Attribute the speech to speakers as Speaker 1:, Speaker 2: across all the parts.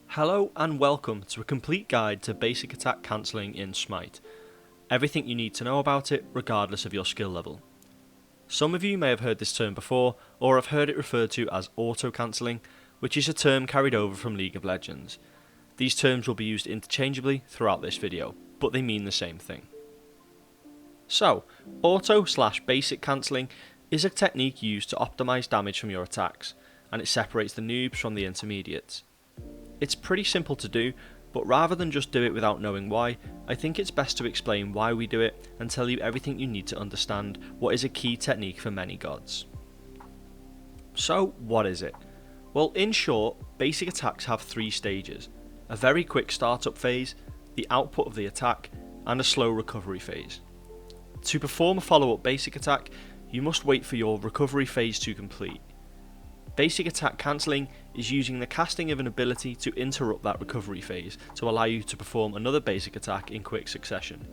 Speaker 1: Hello and welcome to a complete guide to basic attack cancelling in Smite. Everything you need to know about it regardless of your skill level. Some of you may have heard this term before or have heard it referred to as auto-cancelling, which is a term carried over from League of Legends. These terms will be used interchangeably throughout this video, but they mean the same thing. So, auto/basic cancelling is a technique used to optimise damage from your attacks, and it separates the noobs from the intermediates. It's pretty simple to do, but rather than just do it without knowing why, I think it's best to explain why we do it and tell you everything you need to understand what is a key technique for many gods. So, what is it? Well, in short, basic attacks have three stages: a very quick startup phase, the output of the attack, and a slow recovery phase. To perform a follow-up basic attack, you must wait for your recovery phase to complete. Basic attack cancelling is using the casting of an ability to interrupt that recovery phase to allow you to perform another basic attack in quick succession,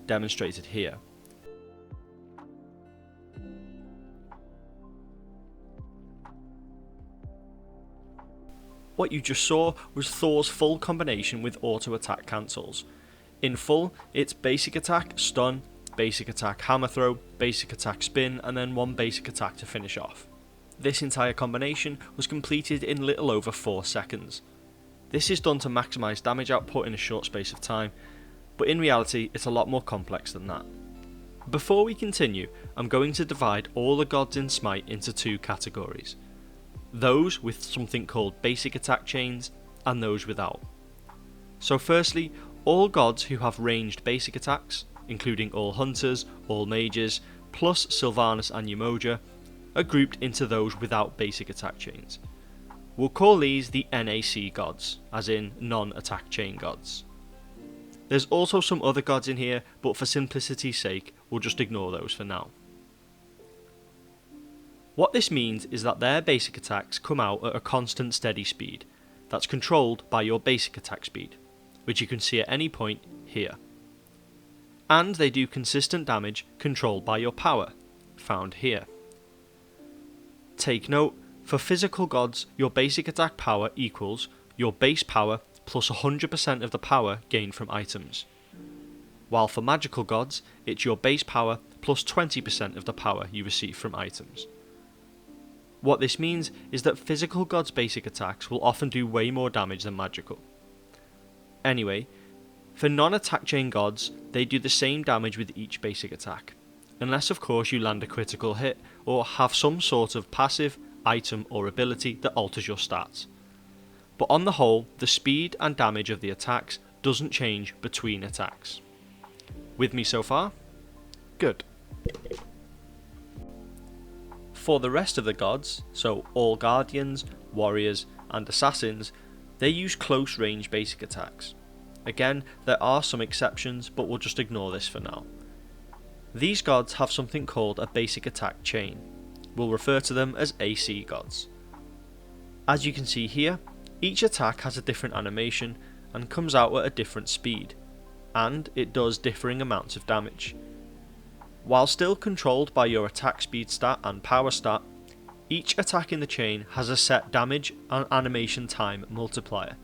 Speaker 1: demonstrated here. What you just saw was Thor's full combination with auto attack cancels. In full, it's basic attack stun, basic attack hammer throw, basic attack spin, and then one basic attack to finish off. This entire combination was completed in little over 4 seconds. This is done to maximise damage output in a short space of time, but in reality it's a lot more complex than that. Before we continue, I'm going to divide all the gods in Smite into two categories: those with something called basic attack chains and those without. So firstly, all gods who have ranged basic attacks, including all hunters, all mages, plus Sylvanas and Umoja, are grouped into those without basic attack chains. We'll call these the NAC Gods, as in non-attack chain gods. There's also some other gods in here, but for simplicity's sake, we'll just ignore those for now. What this means is that their basic attacks come out at a constant steady speed, that's controlled by your basic attack speed, which you can see at any point here. And they do consistent damage controlled by your power, found here. Take note, for physical gods, your basic attack power equals your base power plus 100% of the power gained from items. While for magical gods, it's your base power plus 20% of the power you receive from items. What this means is that physical gods' basic attacks will often do way more damage than magical. Anyway, for non-attack chain gods, they do the same damage with each basic attack, unless of course you land a critical hit or have some sort of passive, item or ability that alters your stats. But on the whole, the speed and damage of the attacks doesn't change between attacks. With me so far? Good. For the rest of the gods, so all guardians, warriors and assassins, they use close range basic attacks. Again, there are some exceptions, but we'll just ignore this for now. These gods have something called a basic attack chain. We'll refer to them as AC gods. As you can see here, each attack has a different animation and comes out at a different speed, and it does differing amounts of damage. While still controlled by your attack speed stat and power stat, each attack in the chain has a set damage and animation time multiplier.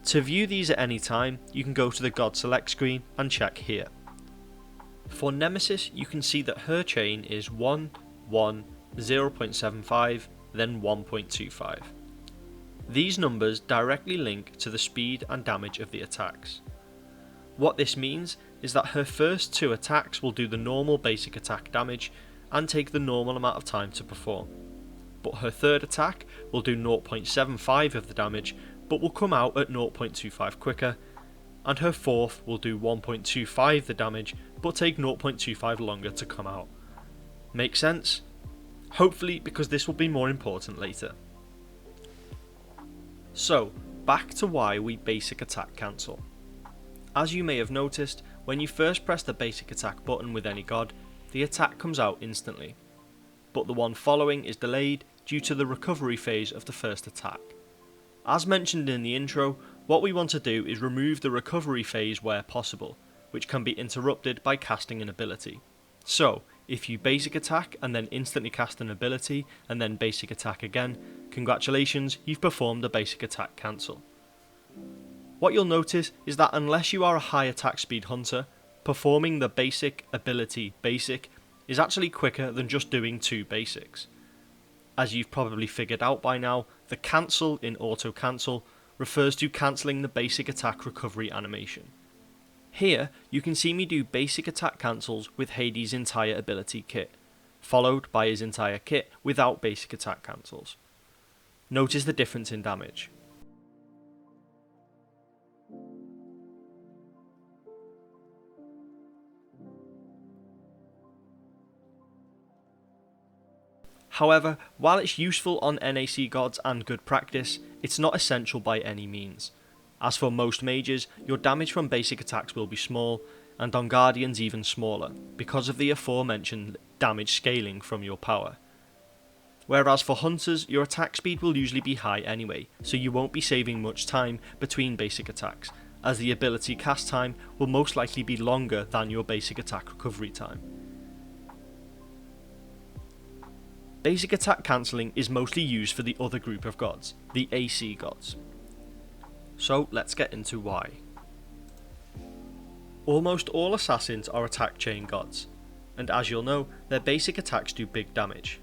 Speaker 1: To view these at any time, you can go to the God Select screen and check here. For Nemesis, you can see that her chain is 1, 1, 0.75, then 1.25. These numbers directly link to the speed and damage of the attacks. What this means is that her first two attacks will do the normal basic attack damage and take the normal amount of time to perform. But her third attack will do 0.75 of the damage, but will come out at 0.25 quicker, and her fourth will do 1.25 the damage, but take 0.25 longer to come out. Make sense? Hopefully, because this will be more important later. So, back to why we basic attack cancel. As you may have noticed, when you first press the basic attack button with any god, the attack comes out instantly, but the one following is delayed due to the recovery phase of the first attack. As mentioned in the intro, what we want to do is remove the recovery phase where possible, which can be interrupted by casting an ability. So, If you basic attack and then instantly cast an ability and then basic attack again, congratulations, you've performed a basic attack cancel. What you'll notice is that unless you are a high attack speed hunter, performing the basic ability basic is actually quicker than just doing 2 basics. As you've probably figured out by now, the cancel in auto cancel refers to cancelling the basic attack recovery animation. Here, you can see me do basic attack cancels with Hades' entire ability kit, followed by his entire kit without basic attack cancels. Notice the difference in damage. However, while it's useful on NAC Gods and good practice, it's not essential by any means. As for most mages, your damage from basic attacks will be small, and on Guardians even smaller, because of the aforementioned damage scaling from your power. Whereas for Hunters, your attack speed will usually be high anyway, so you won't be saving much time between basic attacks, as the ability cast time will most likely be longer than your basic attack recovery time. Basic attack cancelling is mostly used for the other group of gods, the AC gods. So let's get into why. Almost all assassins are attack chain gods, and as you'll know, their basic attacks do big damage.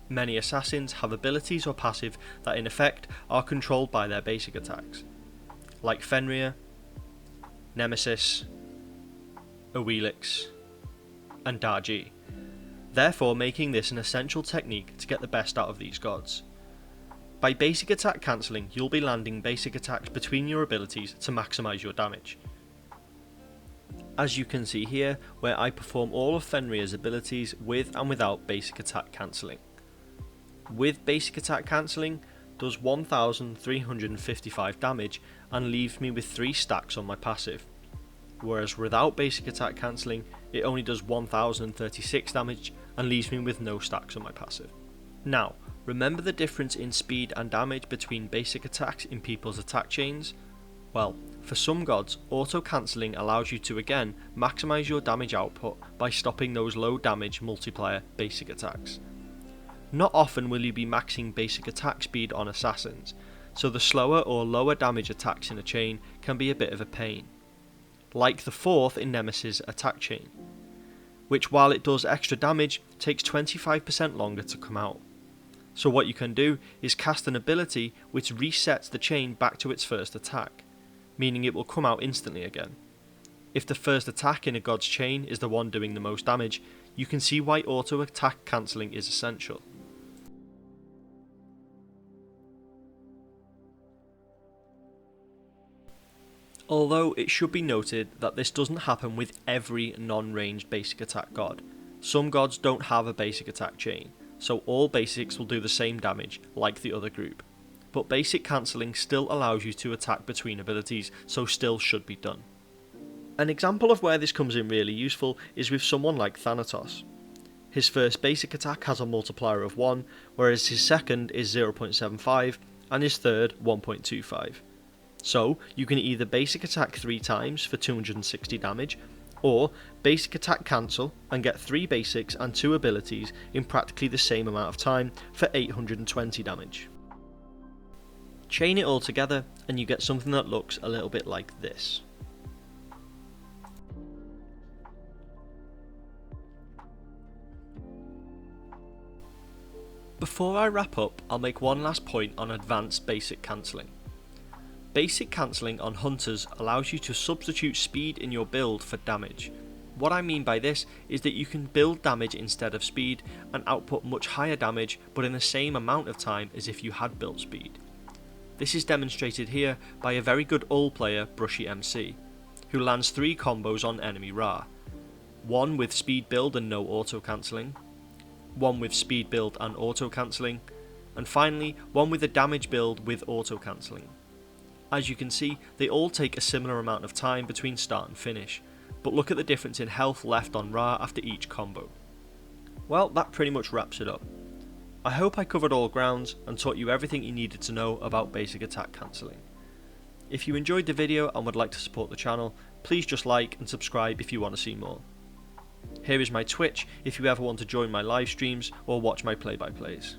Speaker 1: Many assassins have abilities or passive that in effect are controlled by their basic attacks, like Fenrir, Nemesis, Awilix, and Darji, therefore making this an essential technique to get the best out of these gods. By basic attack cancelling, you'll be landing basic attacks between your abilities to maximise your damage. As you can see here, where I perform all of Fenrir's abilities with and without basic attack cancelling. With basic attack cancelling, does 1355 damage and leaves me with 3 stacks on my passive, whereas without basic attack cancelling, it only does 1036 damage and leaves me with no stacks on my passive. Now, remember the difference in speed and damage between basic attacks in people's attack chains? Well, for some gods, auto-cancelling allows you to again maximise your damage output by stopping those low damage multiplier basic attacks. Not often will you be maxing basic attack speed on assassins, so the slower or lower damage attacks in a chain can be a bit of a pain. Like the 4th in Nemesis' attack chain, which while it does extra damage, takes 25% longer to come out. So what you can do is cast an ability which resets the chain back to its first attack, meaning it will come out instantly again. If the first attack in a god's chain is the one doing the most damage, you can see why auto attack cancelling is essential. Although it should be noted that this doesn't happen with every non-ranged basic attack god. Some gods don't have a basic attack chain, so all basics will do the same damage like the other group. But basic cancelling still allows you to attack between abilities, so still should be done. An example of where this comes in really useful is with someone like Thanatos. His first basic attack has a multiplier of 1, whereas his second is 0.75 and his third 1.25. So you can either basic attack 3 times for 260 damage, or basic attack cancel and get 3 basics and 2 abilities in practically the same amount of time for 820 damage. Chain it all together and you get something that looks a little bit like this. Before I wrap up, I'll make one last point on advanced basic cancelling. Basic cancelling on hunters allows you to substitute speed in your build for damage. What I mean by this is that you can build damage instead of speed and output much higher damage but in the same amount of time as if you had built speed. This is demonstrated here by a very good ult player, Brushy MC, who lands 3 combos on enemy Ra. One with speed build and no auto cancelling, one with speed build and auto cancelling, and finally one with a damage build with auto cancelling. As you can see, they all take a similar amount of time between start and finish, but look at the difference in health left on Ra after each combo. Well, that pretty much wraps it up. I hope I covered all grounds and taught you everything you needed to know about basic attack cancelling. If you enjoyed the video and would like to support the channel, please just like and subscribe if you want to see more. Here is my Twitch if you ever want to join my live streams or watch my play-by-plays.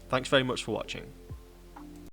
Speaker 1: Thanks very much for watching.